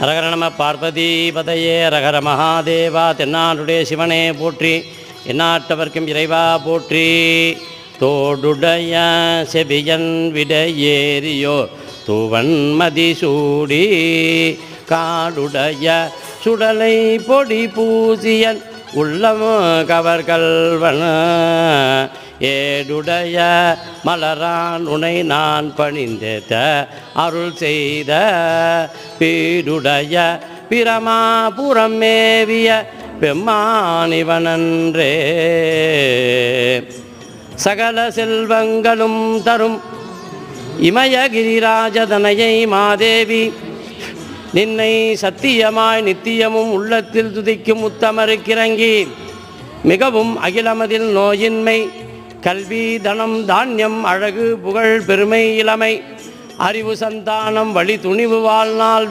அரகர நம பார்வதி பதையே ரகர மகாதேவா. தென்னாடுடைய சிவனே போற்றி, எந்நாட்டவர்க்கும் இறைவா போற்றி. தோடுடைய செவியன் விடையேறியோர் தூவன் மதிசூடி, காடுடைய சுடலை பொடி பூசியன் உள்ளம் கவர்கள்வன, ஏடுடைய மலரான் உனை நான் பணிந்தேத்த அருள் செய்த, பீடுடைய பிரமாபுரம் மேவிய பெம்மானிவனன்றே. சகல செல்வங்களும் தரும் இமயகிரிராஜதனையை மாதேவி, நின்னை சத்தியமாய் நித்தியமும் உள்ளத்தில் துதிக்கும் உத்தமருக்கிறங்கி, மிகவும் அகிலமதில் நோயின்மை, கல்வி தனம் தானியம் அழகு புகழ் பெருமை இளமை அறிவு சந்தானம் வழி துணிவு வாழ்நாள்